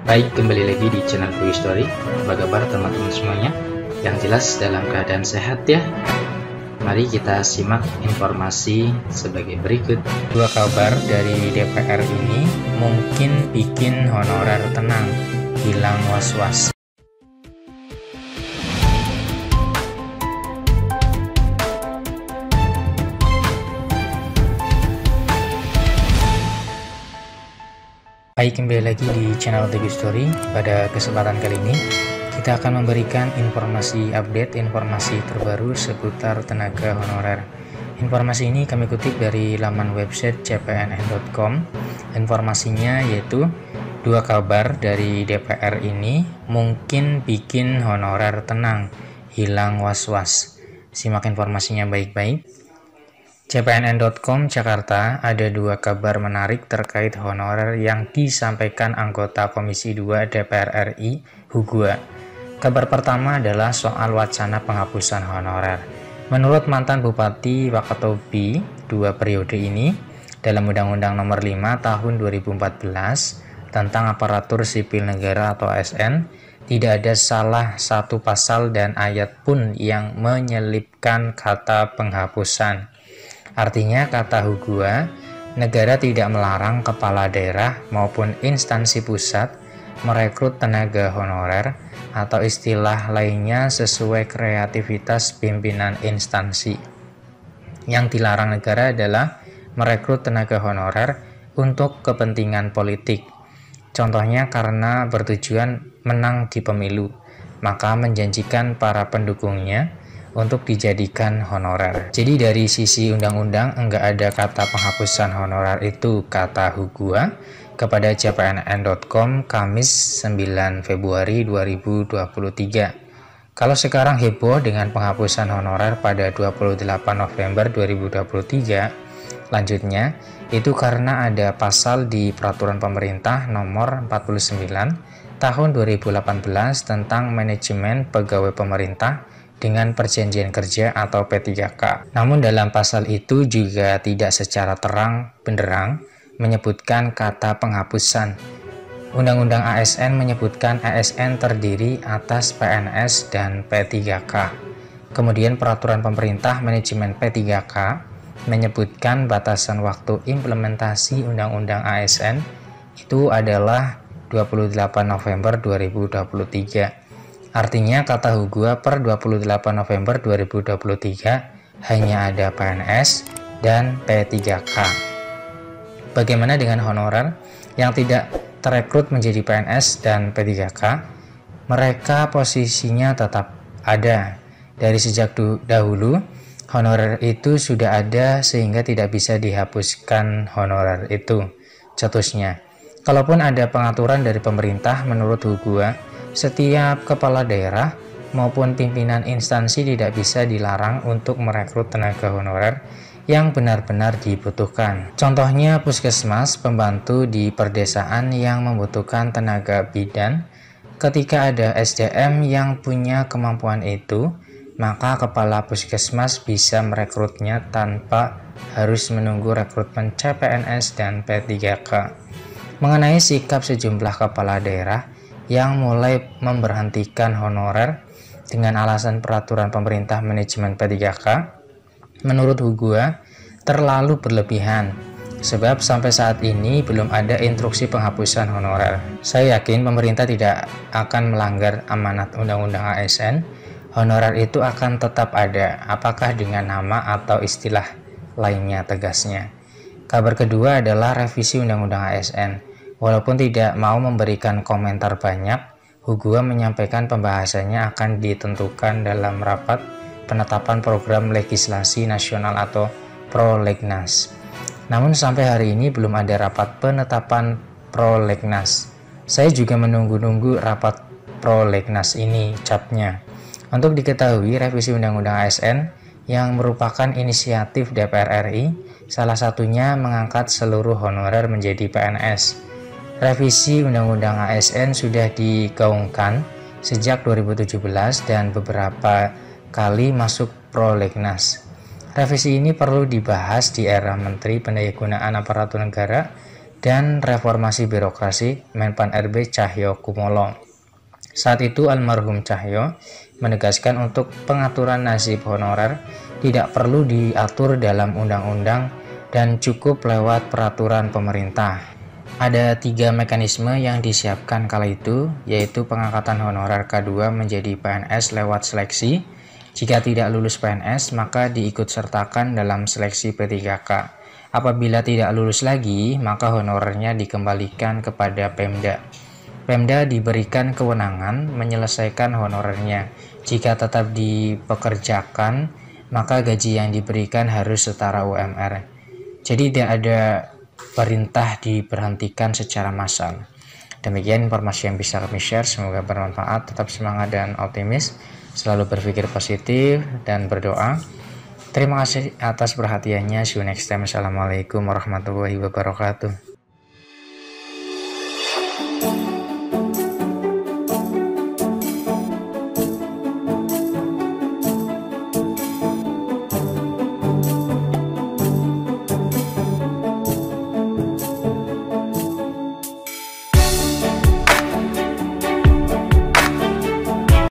Baik, kembali lagi di channel Quick Story. Apa kabar teman-teman semuanya? Yang jelas dalam keadaan sehat ya. Mari kita simak informasi sebagai berikut. Dua kabar dari DPR ini mungkin bikin honorer tenang, hilang was-was. Baik, kembali lagi di channel Quick Story. Pada kesempatan kali ini kita akan memberikan informasi update, informasi terbaru seputar tenaga honorer. Informasi ini kami kutip dari laman website cpns.com. Informasinya yaitu dua kabar dari DPR ini mungkin bikin honorer tenang, hilang was-was. Simak informasinya baik-baik. cpns.com Jakarta, ada dua kabar menarik terkait honorer yang disampaikan anggota Komisi 2 DPR RI, Hugua. Kabar pertama adalah soal wacana penghapusan honorer. Menurut mantan Bupati Wakatobi 2 periode ini, dalam Undang-Undang Nomor 5 Tahun 2014 tentang Aparatur Sipil Negara atau ASN, tidak ada salah satu pasal dan ayat pun yang menyelipkan kata penghapusan. Artinya, kata Hugua, negara tidak melarang kepala daerah maupun instansi pusat merekrut tenaga honorer atau istilah lainnya sesuai kreativitas pimpinan instansi. Yang dilarang negara adalah merekrut tenaga honorer untuk kepentingan politik. Contohnya karena bertujuan menang di pemilu, maka menjanjikan para pendukungnya untuk dijadikan honorer. Jadi dari sisi undang-undang enggak ada kata penghapusan honorer itu, kata Hugua kepada cpns.com Kamis 9 Februari 2023. Kalau sekarang heboh dengan penghapusan honorer pada 28 November 2023, lanjutnya itu karena ada pasal di Peraturan Pemerintah Nomor 49 Tahun 2018 tentang Manajemen Pegawai Pemerintah dengan Perjanjian Kerja atau P3K. Namun dalam pasal itu juga tidak secara terang benderang menyebutkan kata penghapusan. Undang-Undang ASN menyebutkan ASN terdiri atas PNS dan P3K. Kemudian Peraturan Pemerintah Manajemen P3K menyebutkan batasan waktu implementasi Undang-Undang ASN itu adalah 28 November 2023. Artinya kata Hugua per 28 November 2023 hanya ada PNS dan P3K. Bagaimana dengan honorer yang tidak terekrut menjadi PNS dan P3K? Mereka posisinya tetap ada. Dari sejak dahulu honorer itu sudah ada sehingga tidak bisa dihapuskan honorer itu. Cetusnya, kalaupun ada pengaturan dari pemerintah, menurut Hugua, setiap kepala daerah maupun pimpinan instansi tidak bisa dilarang untuk merekrut tenaga honorer yang benar-benar dibutuhkan. Contohnya puskesmas, pembantu di perdesaan yang membutuhkan tenaga bidan. Ketika ada SDM yang punya kemampuan itu, maka kepala puskesmas bisa merekrutnya tanpa harus menunggu rekrutmen CPNS dan P3K. Mengenai sikap sejumlah kepala daerah yang mulai memberhentikan honorer dengan alasan peraturan pemerintah manajemen P3K, menurut Hugua terlalu berlebihan, sebab sampai saat ini belum ada instruksi penghapusan honorer. Saya yakin pemerintah tidak akan melanggar amanat Undang-Undang ASN. Honorer itu akan tetap ada, apakah dengan nama atau istilah lainnya, tegasnya. Kabar kedua adalah revisi Undang-Undang ASN. Walaupun tidak mau memberikan komentar banyak, Hugua menyampaikan pembahasannya akan ditentukan dalam rapat penetapan program legislasi nasional atau Prolegnas. Namun sampai hari ini belum ada rapat penetapan Prolegnas. Saya juga menunggu-nunggu rapat Prolegnas ini, capnya. Untuk diketahui, revisi Undang-Undang ASN yang merupakan inisiatif DPR RI, salah satunya mengangkat seluruh honorer menjadi PNS. Revisi Undang-Undang ASN sudah digaungkan sejak 2017 dan beberapa kali masuk Prolegnas. Revisi ini perlu dibahas di era Menteri Pendayagunaan Aparatur Negara dan reformasi birokrasi Menpan RB Cahyo Kumolo. Saat itu almarhum Cahyo menegaskan untuk pengaturan nasib honorer tidak perlu diatur dalam undang-undang dan cukup lewat peraturan pemerintah. Ada 3 mekanisme yang disiapkan kala itu, yaitu pengangkatan honorer K2 menjadi PNS lewat seleksi. Jika tidak lulus PNS, maka diikutsertakan dalam seleksi P3K. Apabila tidak lulus lagi, maka honorernya dikembalikan kepada Pemda. Pemda diberikan kewenangan menyelesaikan honorernya. Jika tetap dipekerjakan, maka gaji yang diberikan harus setara UMR. Jadi tidak ada perintah diberhentikan secara massal. Demikian informasi yang bisa kami share, semoga bermanfaat. Tetap semangat dan optimis, selalu berpikir positif dan berdoa. Terima kasih atas perhatiannya. See you next time. Assalamualaikum warahmatullahi wabarakatuh.